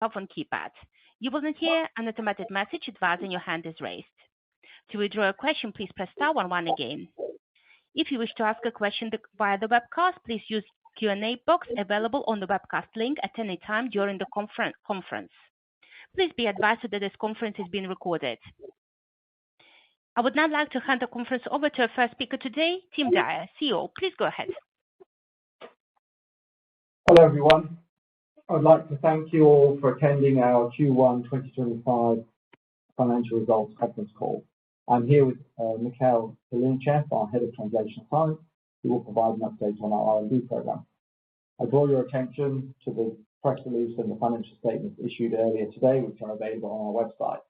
telephone keypad. You will then hear an automated message advising your hand is raised. To withdraw a question, please press star 11 again. If you wish to ask a question via the webcast, please use Q&A box available on the webcast link at any time during the conference. Please be advised that this conference is being recorded. I would now like to hand the conference over to our first speaker today, Tim Dyer, CEO. Please go ahead. Hello, everyone. I would like to thank you all for attending our Q1 2025 financial results conference call. I'm here with Mikhail Pilunchev, our Head of Translational Science, who will provide an update on our R&D program. I draw your attention to the press release and the financial statements issued earlier today, which are available on our website.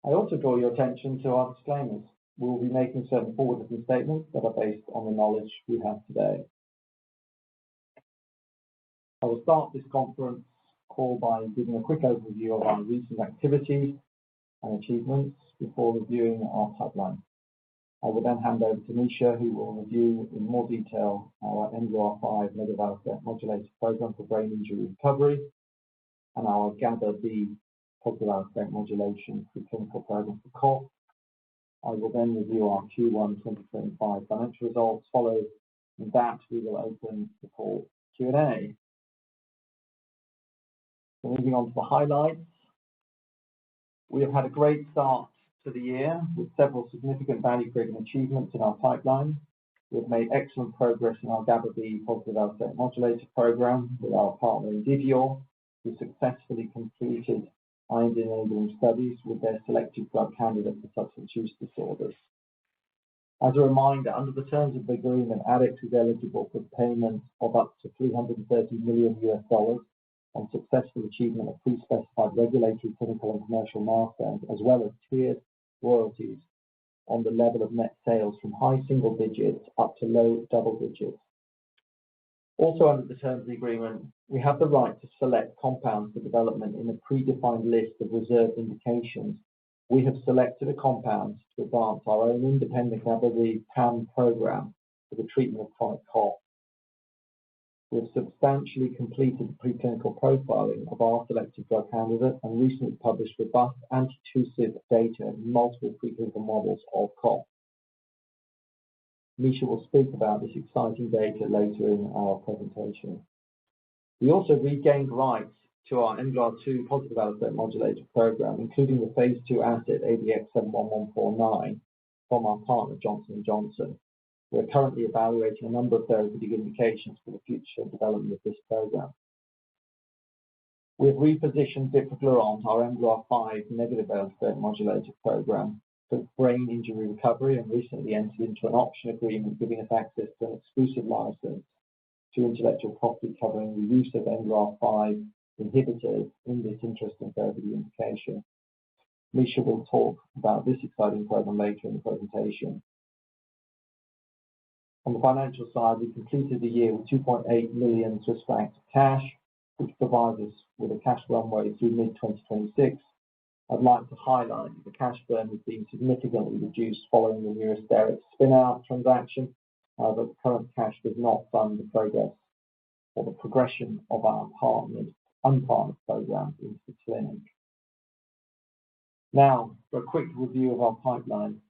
I also draw your attention to our disclaimers. We will be making certain forward-looking statements that are based on the knowledge we have today. I will start this conference call by giving a quick overview of our recent activities and achievements before reviewing our pipeline. I will then hand over to Misha, who will review in more detail our mGlu5 negative allosteric modulator program for brain injury recovery and our GABAB positive allosteric modulation preclinical program for cough. I will then review our Q1 2025 financial results. Following that, we will open the call for Q&A. So moving on to the highlights. We have had a great start to the year with several significant value-creating achievements in our pipeline. We have made excellent progress in our GABAB positive allosteric modulator program with our partner Indivior, who successfully completed IND-enabling studies with their selected drug candidate for substance use disorders. As a reminder, under the terms of the agreement, Addex is eligible for payment of up to $330 million on successful achievement of pre-specified regulatory, clinical, and commercial milestones, as well as tiered royalties on the level of net sales from high single digits up to low double digits. Also under the terms of the agreement, we have the right to select compounds for development in a predefined list of reserved indications. We have selected a compound to advance our own independent GABAB PAM program for the treatment of chronic cough. We have substantially completed the preclinical profiling of our selected drug candidate and recently published robust antitussive data in multiple preclinical models of cough. Misha will speak about this exciting data later in our presentation. We also regained rights to our mGlu2 positive allosteric modulator program, including the phase 2 asset ADXN 1149 from our partner Janssen & Janssen. We are currently evaluating a number of therapeutic indications for the future development of this program. We have repositioned dipraglurant, our mGlu5 negative allosteric modulator program, for brain injury recovery and recently entered into an option agreement giving us access to an exclusive license to intellectual property covering the use of mGlu5 inhibitors in this interesting therapeutic indication. Misha will talk about this exciting program later in the presentation. On the financial side, we completed the year with 2.8 million Swiss francs of cash, which provides us with a cash runway through mid-2026. I'd like to highlight that the cash burn has been significantly reduced following the neuropsychiatric spin-out transaction. However, the current cash does not fund the progress or the progression of our unpartnered program into the clinic. Now, for a quick review of our pipeline.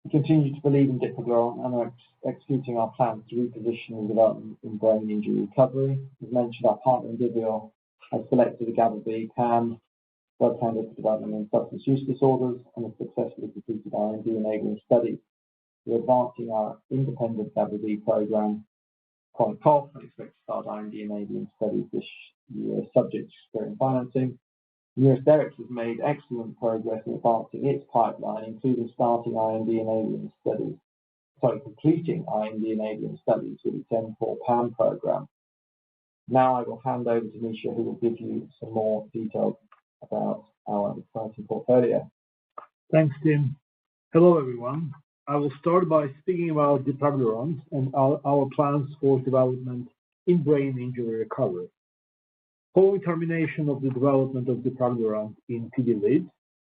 We continue to believe in dipraglurant and are executing our plans to reposition the development in brain injury recovery. As mentioned, our partner Indivior has selected a GABAB PAM drug candidate for development in substance use disorders and has successfully completed IND-enabling studies. We're advancing our independent GABAB program, chronic cough, and expect to start IND-enabling studies this year, subject to securing financing. Neuropsychiatric has made excellent progress in advancing its pipeline, including completing IND-enabling studies with its M4 PAM program. Now I will hand over to Misha, who will give you some more details about our exciting portfolio. Thanks, Tim. Hello, everyone. I will start by speaking about dipraglurant and our plans for development in brain injury recovery. Following termination of the development of dipraglurant in PD-LID,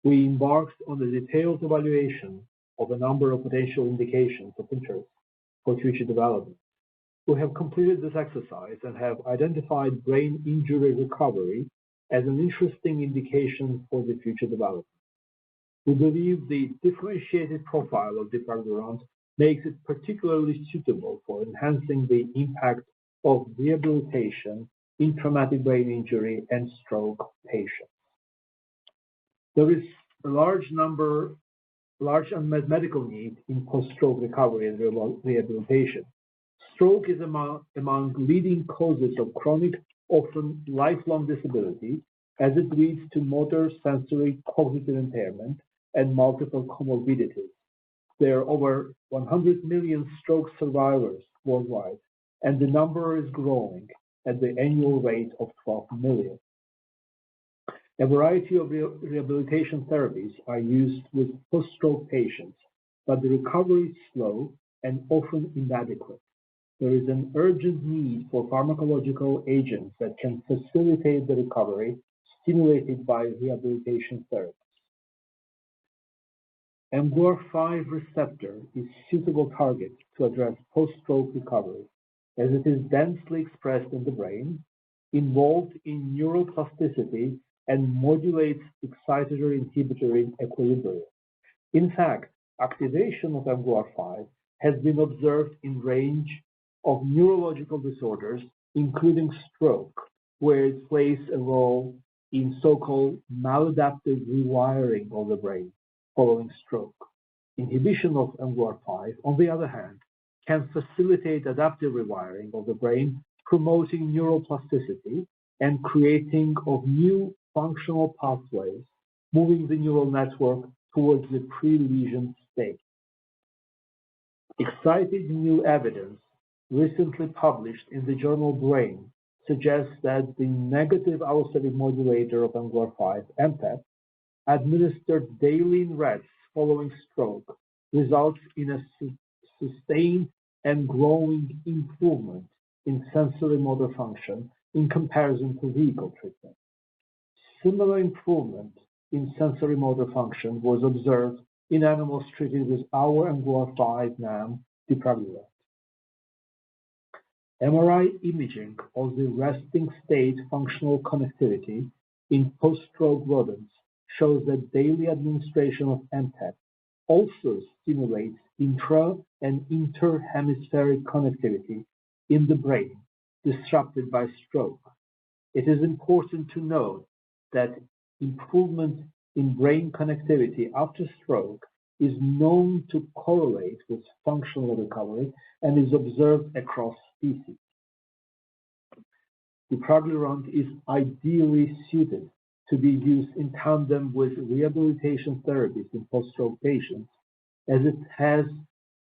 we embarked on the detailed evaluation of a number of potential indications of interest for future development. We have completed this exercise and have identified brain injury recovery as an interesting indication for the future development. We believe the differentiated profile of dipraglurant makes it particularly suitable for enhancing the impact of rehabilitation in traumatic brain injury and stroke patients. There is a large unmet medical need in post-stroke recovery and rehabilitation. Stroke is among leading causes of chronic, often lifelong disability, as it leads to motor, sensory, cognitive impairment, and multiple comorbidities. There are over 100 million stroke survivors worldwide, and the number is growing at the annual rate of 12 million. A variety of rehabilitation therapies are used with post-stroke patients, but the recovery is slow and often inadequate. There is an urgent need for pharmacological agents that can facilitate the recovery stimulated by rehabilitation therapies. mGluR5 receptor is a suitable target to address post-stroke recovery, as it is densely expressed in the brain, involved in neuroplasticity, and modulates excitatory-inhibitory equilibrium. In fact, activation of mGluR5 has been observed in range of neurological disorders, including stroke, where it plays a role in so-called maladaptive rewiring of the brain following stroke. Inhibition of mGluR5, on the other hand, can facilitate adaptive rewiring of the brain, promoting neuroplasticity and creating of new functional pathways, moving the neural network towards the pre-lesion state. Exciting new evidence recently published in the journal Brain suggests that the negative allosteric modulator of mGluR5, MPEP, administered daily in rats following stroke results in a sustained and growing improvement in sensory motor function in comparison to vehicle treatment. Similar improvement in sensory motor function was observed in animals treated with our mGluR5 NAM, dipraglurant. MRI imaging of the resting state functional connectivity in post-stroke rodents shows that daily administration of MPEP also stimulates intra and interhemispheric connectivity in the brain disrupted by stroke. It is important to note that improvement in brain connectivity after stroke is known to correlate with functional recovery and is observed across species. Dipraglurant is ideally suited to be used in tandem with rehabilitation therapies in post-stroke patients, as it has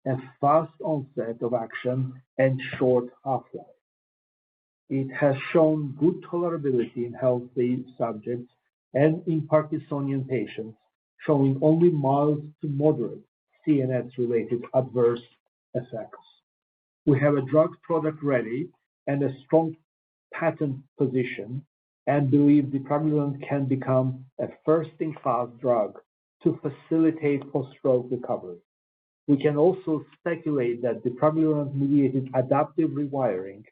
a fast onset of action and short half-life. It has shown good tolerability in healthy subjects and in Parkinsonian patients, showing only mild to moderate CNS-related adverse effects. We have a drug product ready and a strong patent position, and believe dipraglurant can become a first-in-class drug to facilitate post-stroke recovery. We can also speculate that dipraglurant-mediated adaptive rewiring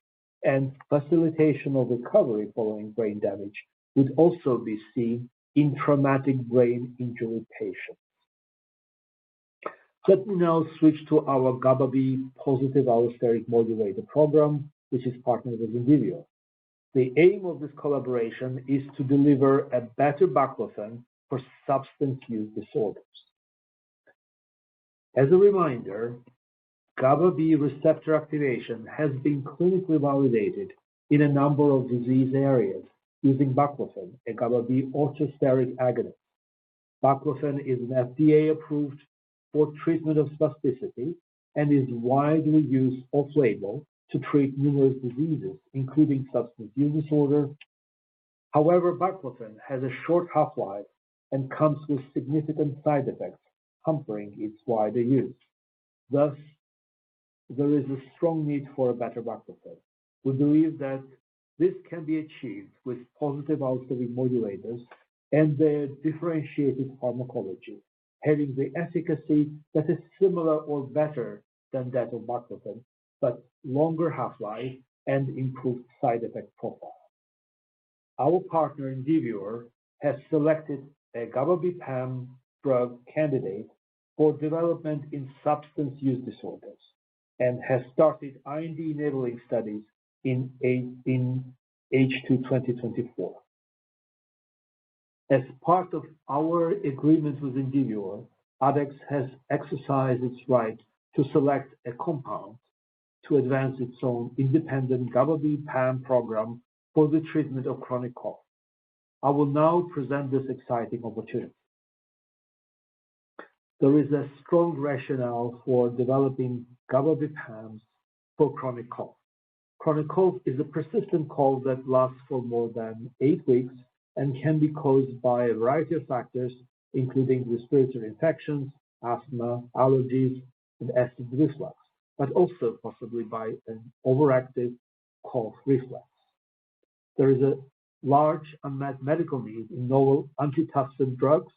and facilitation of recovery following brain damage would also be seen in traumatic brain injury patients. Let me now switch to our GABAB positive allosteric modulator program, which is partnered with Indivior. The aim of this collaboration is to deliver a better baclofen for substance use disorders. As a reminder, GABAB receptor activation has been clinically validated in a number of disease areas using baclofen, a GABAB allosteric agonist. Baclofen is an FDA-approved for treatment of spasticity and is widely used off-label to treat numerous diseases, including substance use disorder. However, baclofen has a short half-life and comes with significant side effects, hampering its wider use. Thus, there is a strong need for a better baclofen. We believe that this can be achieved with positive allosteric modulators and their differentiated pharmacology, having the efficacy that is similar or better than that of baclofen, but longer half-life and improved side effect profile. Our partner Indivior has selected a GABAB PAM drug candidate for development in substance use disorders and has started IND-enabling studies in H2 2024. As part of our agreement with Indivior, Addex has exercised its right to select a compound to advance its own independent GABAB PAM program for the treatment of chronic cough. I will now present this exciting opportunity. There is a strong rationale for developing GABAB PAMs for chronic cough. Chronic cough is a persistent cough that lasts for more than 8 weeks and can be caused by a variety of factors, including respiratory infections, asthma, allergies, and acid reflux, but also possibly by an overactive cough reflex. There is a large unmet medical need in novel antitussive drugs,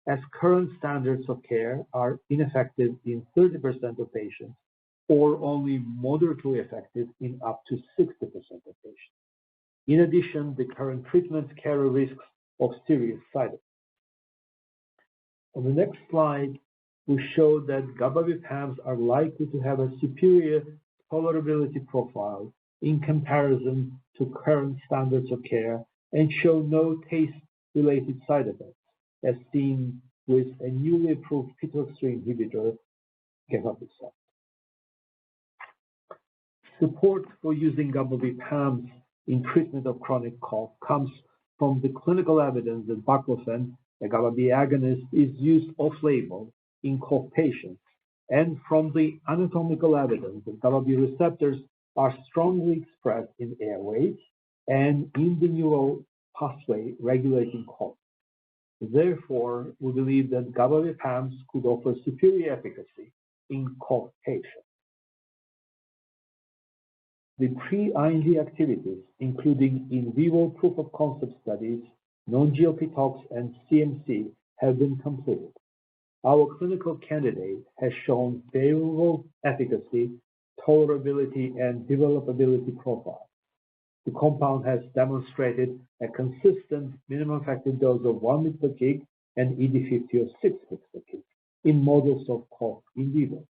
as current standards of care are ineffective in 30% of patients or only moderately effective in up to 60% of patients. In addition, the current treatments carry risks of serious side effects. On the next slide, we show that GABAB PAMs are likely to have a superior tolerability profile in comparison to current standards of care and show no taste-related side effects, as seen with a newly approved P2X3 inhibitor, GABAB. Support for using GABAB PAMs in treatment of chronic cough comes from the clinical evidence that baclofen, a GABAB agonist, is used off-label in cough patients, and from the anatomical evidence that GABAB receptors are strongly expressed in airways and in the neural pathway regulating cough. Therefore, we believe that GABAB PAMs could offer superior efficacy in cough patients. The pre-IND activities, including in vivo proof of concept studies, non-GLP tox, and CMC, have been completed. Our clinical candidate has shown favorable efficacy, tolerability, and developability profile. The compound has demonstrated a consistent minimum effective dose of 1 mg/kg and ED50 of 6 mg/kg in models of cough in vivo.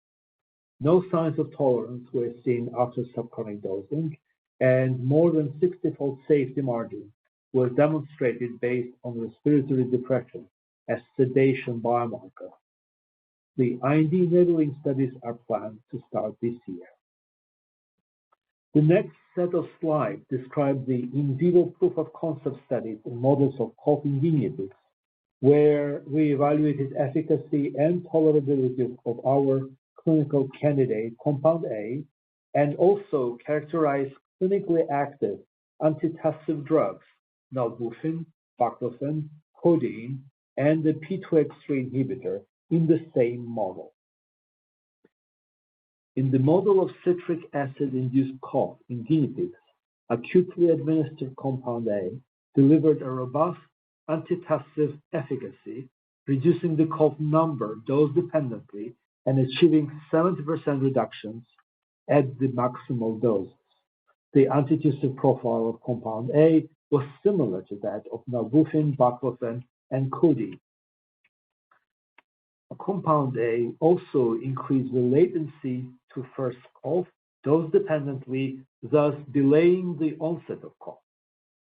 No signs of tolerance were seen after subchronic dosing, and more than 60-fold safety margin was demonstrated based on respiratory depression as sedation biomarker. The IND-enabling studies are planned to start this year. The next set of slides describe the in vivo proof of concept studies in models of cough in guinea pigs, where we evaluated efficacy and tolerability of our clinical candidate, compound A, and also characterized clinically active antitussive drugs, nalbuphine, baclofen, codeine, and the P2X3 inhibitor in the same model. In the model of citric acid-induced cough in guinea pigs, acutely administered compound A delivered a robust antitussive efficacy, reducing the cough number dose-dependently and achieving 70% reductions at the maximal doses. The antitussive profile of compound A was similar to that of nalbuphine, baclofen, and codeine. Compound A also increased the latency to first cough dose-dependently, thus delaying the onset of cough.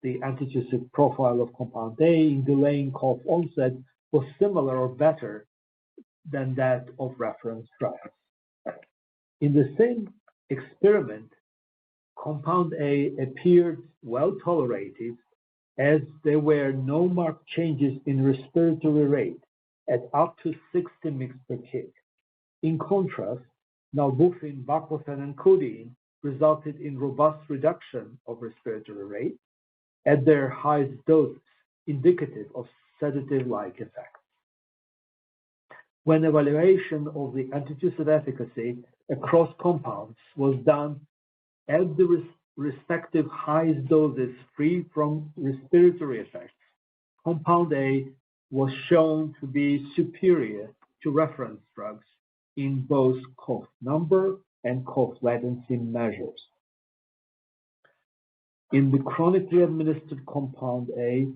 The antitussive profile of compound A in delaying cough onset was similar or better than that of reference drugs. In the same experiment, compound A appeared well tolerated as there were no marked changes in respiratory rate at up to 60 mg/kg. In contrast, nalbuphine, baclofen, and codeine resulted in robust reduction of respiratory rate at their highest doses, indicative of sedative-like effects. When evaluation of the antitussive efficacy across compounds was done at the respective highest doses free from respiratory effects, compound A was shown to be superior to reference drugs in both cough number and cough latency measures. In the chronically administered compound A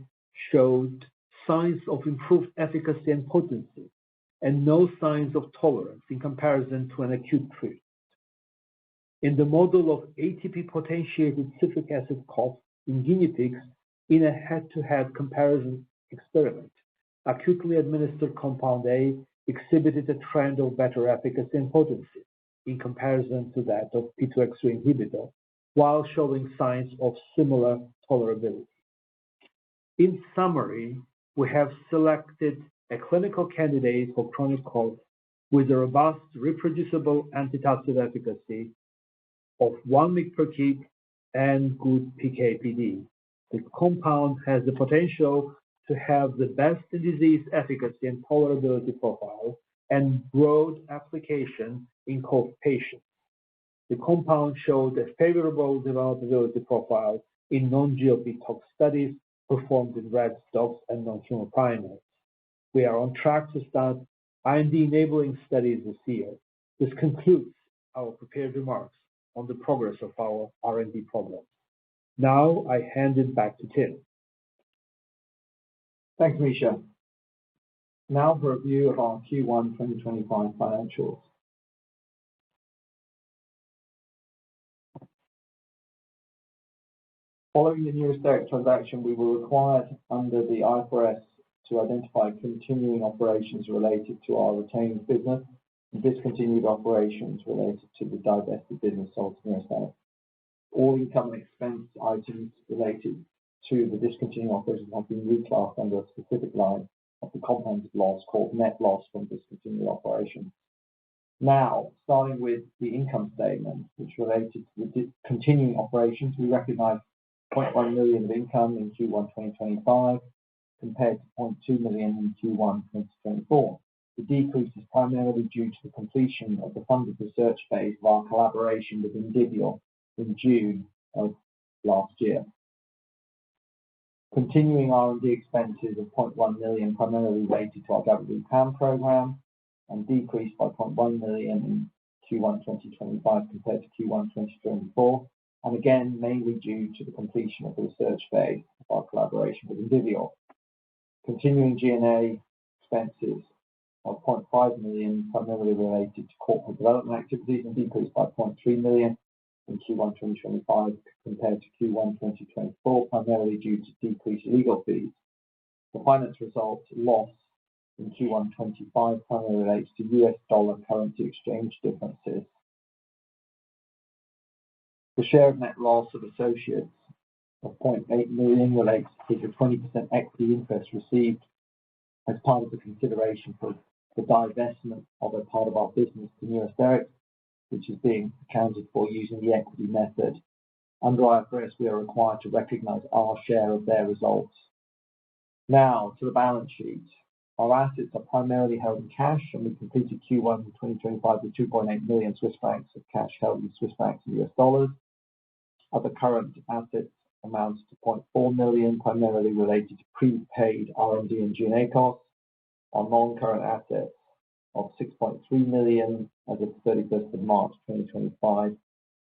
showed signs of improved efficacy and potency, and no signs of tolerance in comparison to an acute treatment. In the model of ATP-potentiated citric acid cough in guinea pigs in a head-to-head comparison experiment, acutely administered compound A exhibited a trend of better efficacy and potency in comparison to that of P2X3 inhibitor, while showing signs of similar tolerability. In summary, we have selected a clinical candidate for chronic cough with a robust, reproducible antitussive efficacy of 1 mg/kg and good PK/PD. The compound has the potential to have the best in disease efficacy and tolerability profile and broad application in cough patients. The compound showed a favorable developability profile in non-GLP tox studies performed in rat, dogs, and non-human primates. We are on track to start IND-enabling studies this year. This concludes our prepared remarks on the progress of our R&D program. Now I hand it back to Tim. Thanks, Misha. Now for a review of our Q1 2025 financials. Following the neuropsychiatric transaction, we were required under the IFRS to identify continuing operations related to our retained business and discontinued operations related to the divested business sold to neuropsychiatric. All income and expense items related to the discontinued operations have been reclassed under a specific line of the comprehensive loss called net loss from discontinued operations. Now, starting with the income statement, which related to the continuing operations, we recognize 0.1 million of income in Q1 2025 compared to 0.2 million in Q1 2024. The decrease is primarily due to the completion of the funded research phase of our collaboration with Indivior in June of last year. Continuing R&D expenses of 0.1 million primarily related to our GABAB PAM program and decreased by 0.1 million in Q1 2025 compared to Q1 2024, and again mainly due to the completion of the research phase of our collaboration with Indivior. Continuing G&A expenses of 0.5 million primarily related to corporate development activities and decreased by 0.3 million in Q1 2025 compared to Q1 2024, primarily due to decreased legal fees. The finance result loss in Q1 2025 primarily relates to US dollar currency exchange differences. The share of net loss of associates of 0.8 million relates to the 20% equity interest received as part of the consideration for the divestment of a part of our business to neuropsychiatric, which is being accounted for using the equity method. Under IFRS, we are required to recognize our share of their results. Now, to the balance sheet. Our assets are primarily held in cash, and we completed Q1 2025 with 2.8 million Swiss francs of cash held in Swiss francs and US dollars. Other current assets amounts to 0.4 million, primarily related to prepaid R&D and G&A costs. Our non-current assets of 6.3 million as of 31st of March 2025,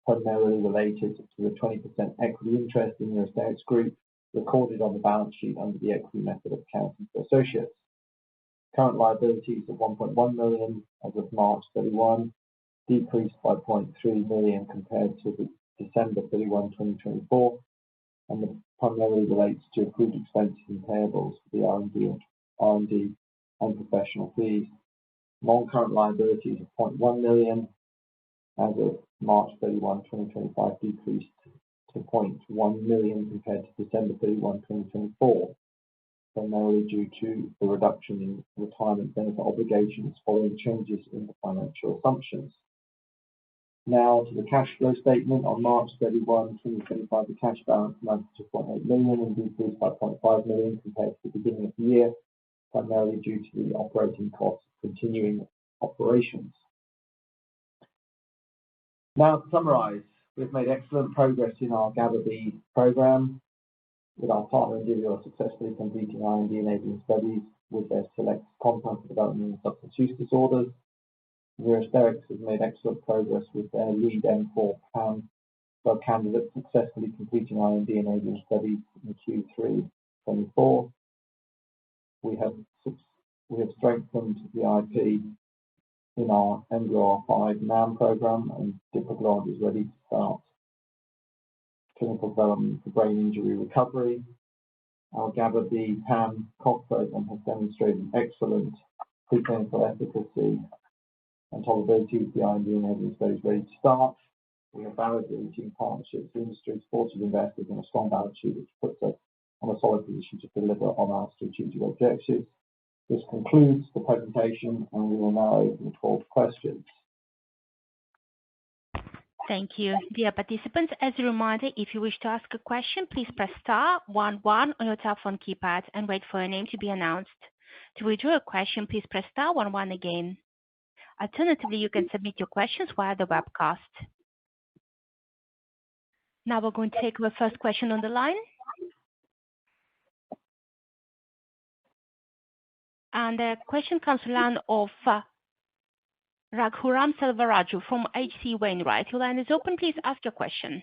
primarily related to the 20% equity interest in neuropsychiatric group recorded on the balance sheet under the equity method of accounting for associates. Current liabilities of 1.1 million as of March 31 decreased by 0.3 million compared to the December 31, 2024, and primarily relates to accrued expenses and payables for the R&D and professional fees. Non-current liabilities of 0.1 million as of March 31, 2025 decreased to 0.1 million compared to December 31, 2024, primarily due to the reduction in retirement benefit obligations following changes in the financial assumptions. Now to the cash flow statement. On March 31, 2025, the cash balance amounted to 0.8 million and decreased by 0.5 million compared to the beginning of the year, primarily due to the operating costs of continuing operations. Now to summarize, we've made excellent progress in our GABAB program, with our partner Indivior successfully completing IND-enabling studies with their select compound for development in substance use disorders. Neuropsychiatric has made excellent progress with their lead M4 PAM drug candidate, successfully completing IND-enabling studies in Q3 24. We have strengthened the IP in our mGluR5 NAM program, and dipraglurant is ready to start clinical development for brain injury recovery. Our GABAB PAM cough program has demonstrated excellent preclinical efficacy and tolerability with the IND-enabling studies ready to start. We have validating partnerships with industry, supportive investors, and a strong balance sheet, which puts us on a solid position to deliver on our strategic objectives. This concludes the presentation, and we will now open the call for questions. Thank you. Dear participants, as a reminder, if you wish to ask a question, please press star 11 on your telephone keypad and wait for your name to be announced. To withdraw a question, please press star 11 again. Alternatively, you can submit your questions via the webcast. Now we're going to take the first question on the line. And the question comes to the line of Raghuram Selvaraju from H.C. Wainwright. Your line is open. Please ask your question.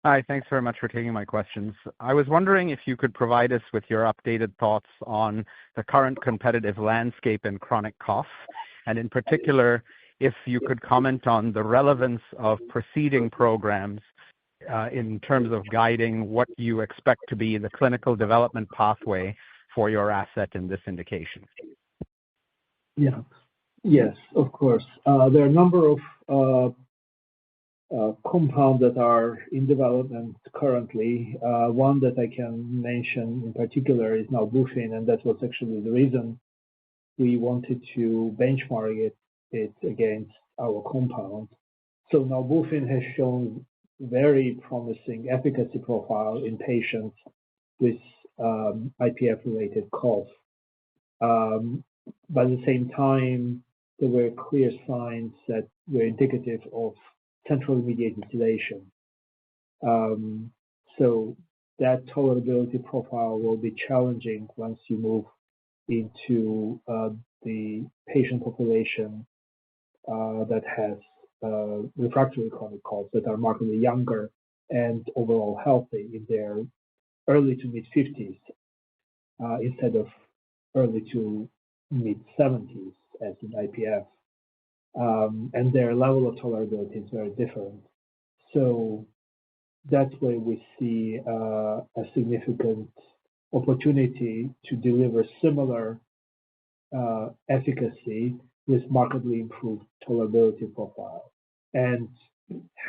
Hi, thanks very much for taking my questions. I was wondering if you could provide us with your updated thoughts on the current competitive landscape in chronic cough, and in particular, if you could comment on the relevance of preceding programs in terms of guiding what you expect to be the clinical development pathway for your asset in this indication. Yeah. Yes, of course. There are a number of compounds that are in development currently. One that I can mention in particular is nalbuphine, and that was actually the reason we wanted to benchmark it against our compound. So nalbuphine has shown very promising efficacy profile in patients with IPF-related cough. But at the same time, there were clear signs that were indicative of centrally mediated sedation. So that tolerability profile will be challenging once you move into the patient population that has refractory chronic cough, that are markedly younger and overall healthy in their early to mid-50s instead of early to mid-70s as in IPF. And their level of tolerability is very different. So that's where we see a significant opportunity to deliver similar efficacy with markedly improved tolerability profile, and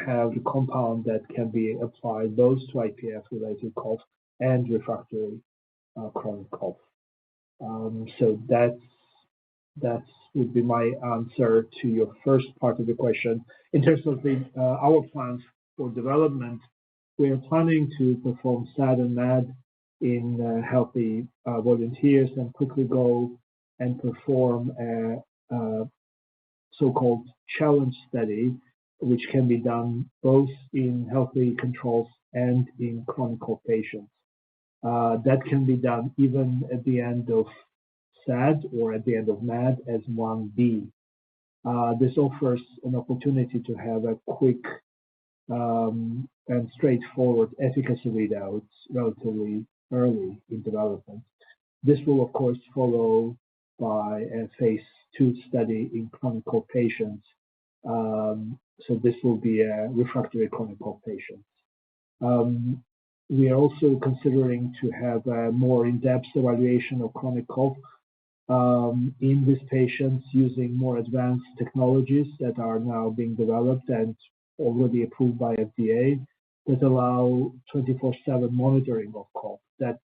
have a compound that can be applied both to IPF-related cough and refractory chronic cough. So that would be my answer to your first part of the question. In terms of our plans for development, we are planning to perform SAD and MAD in healthy volunteers and quickly go and perform a so-called challenge study, which can be done both in healthy controls and in chronic cough patients. That can be done even at the end of SAD or at the end of MAD as 1B. This offers an opportunity to have a quick and straightforward efficacy readouts relatively early in development. This will, of course, follow by a phase 2 study in chronic cough patients. So this will be a refractory chronic cough patients. We are also considering to have a more in-depth evaluation of chronic cough in these patients using more advanced technologies that are now being developed and already approved by FDA that allow 24/7 monitoring of cough. That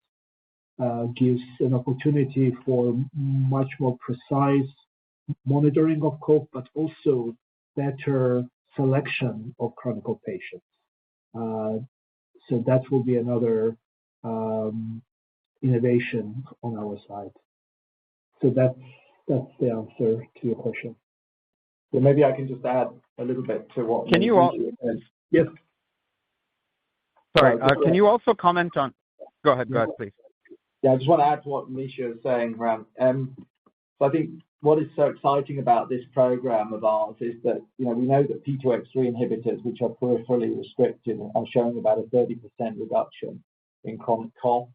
gives an opportunity for much more precise monitoring of cough, but also better selection of chronic cough patients. So that will be another innovation on our side. So that's the answer to your question. Well, maybe I can just add a little bit to what. Can you all? Yes. Sorry. Can you also comment on? Go ahead, please. Yeah, I just want to add to what Misha is saying, Ram. So So I think what is so exciting about this program of ours is that, we know that P2X3 inhibitors, which are peripherally restricted, are showing about a 30% reduction in chronic cough.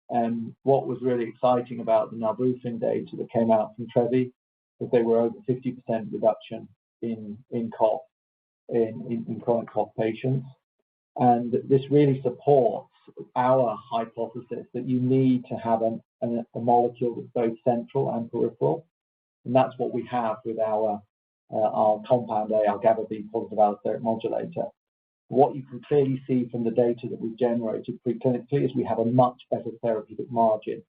And what was really exciting about the nalbuphine data that came out from Trevi was they were over 50% reduction in cough, in chronic cough patients. And this really supports our hypothesis that you need to have a molecule that's both central and peripheral. And that's what we have with our compound A, our GABAB positive allosteric modulator. What you can clearly see from the data that we've generated preclinically is we have a much better therapeutic margin.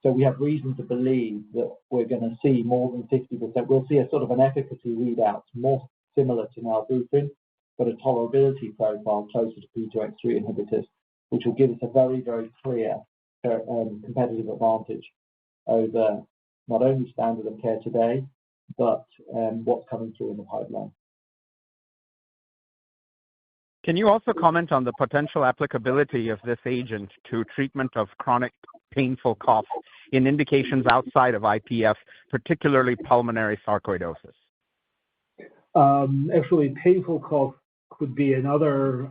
So we have reason to believe that we're going to see more than 50%. We'll see a sort of an efficacy readout more similar to nalbuphine, but a tolerability profile closer to P2X3 inhibitors, which will give us a very, very clear competitive advantage over not only standard of care today, but what's coming through in the pipeline. Can you also comment on the potential applicability of this agent to treatment of chronic painful cough in indications outside of IPF, particularly pulmonary sarcoidosis? Actually, painful cough could be another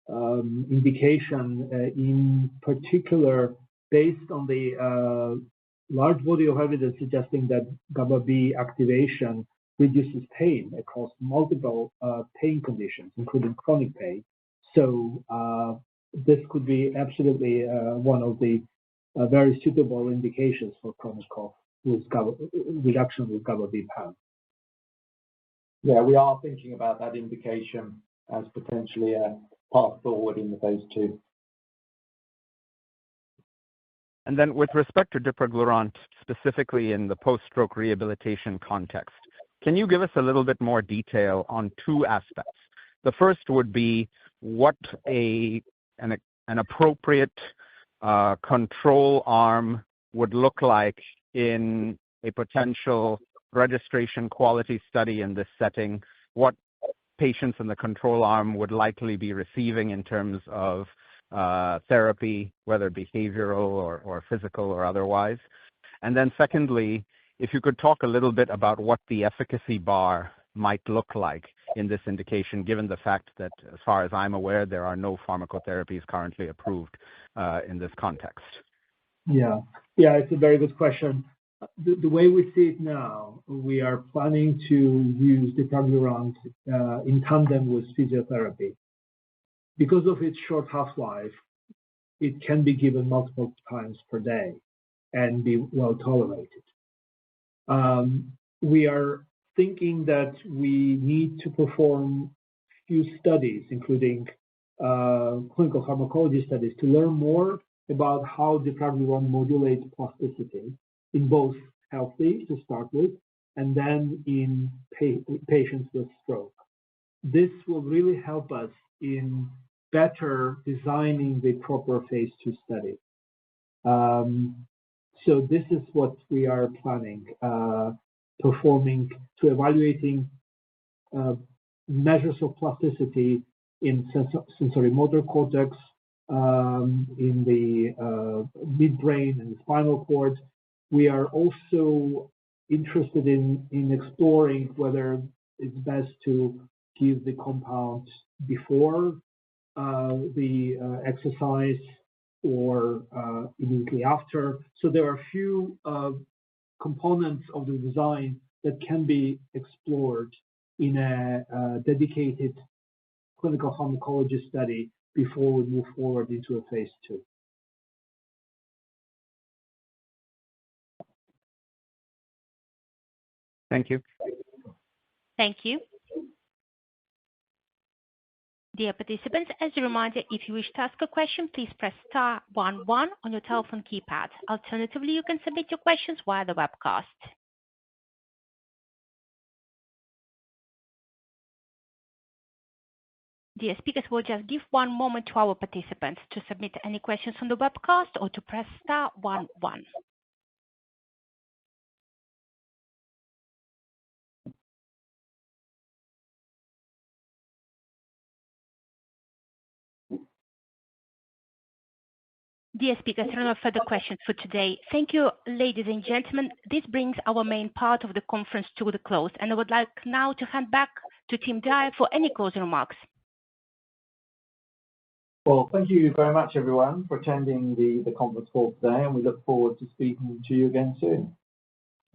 indication, in particular, based on the large body of evidence suggesting that GABAB activation reduces pain across multiple pain conditions, including chronic pain. So this could be absolutely one of the very suitable indications for chronic cough with reduction with GABAB PAM. Yeah, we are thinking about that indication as potentially a path forward in the phase 2. And then with respect to dipraglurant, specifically in the post-stroke rehabilitation context, can you give us a little bit more detail on two aspects? The first would be what an appropriate control arm would look like in a potential registration quality study in this setting, what patients in the control arm would likely be receiving in terms of therapy, whether behavioral or physical or otherwise. And then secondly, if you could talk a little bit about what the efficacy bar might look like in this indication, given the fact that, as far as I'm aware, there are no pharmacotherapies currently approved in this context. Yeah, it's a very good question. The way we see it now, we are planning to use dipraglurant in tandem with physiotherapy. Because of its short half-life, it can be given multiple times per day and be well tolerated. We are thinking that we need to perform few studies, including clinical pharmacology studies, to learn more about how dipraglurant modulates plasticity in both healthy to start with, and then in patients with stroke. This will really help us in better designing the proper phase 2 study. So this is what we are planning, performing to evaluating measures of plasticity in sensory motor cortex, in the midbrain and the spinal cord. We are also interested in exploring whether it's best to give the compound before the exercise or immediately after. So there are a few components of the design that can be explored in a dedicated clinical pharmacology study before we move forward into a phase 2. Thank you. Thank you. Dear participants, as a reminder, if you wish to ask a question, please press star 11 on your telephone keypad. Alternatively, you can submit your questions via the webcast. Dear speakers, we'll just give one moment to our participants to submit any questions on the webcast or to press star 11. Dear speakers, there are no further questions for today. Thank you, ladies and gentlemen. This brings our main part of the conference to the close, and I would like now to hand back to Tim Dyer for any closing remarks. Well, thank you very much, everyone, for attending the conference call today, and we look forward to speaking to you again soon.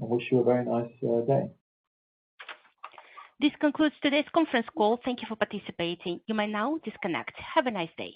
I wish you a very nice day. This concludes today's conference call. Thank you for participating. You may now disconnect. Have a nice day.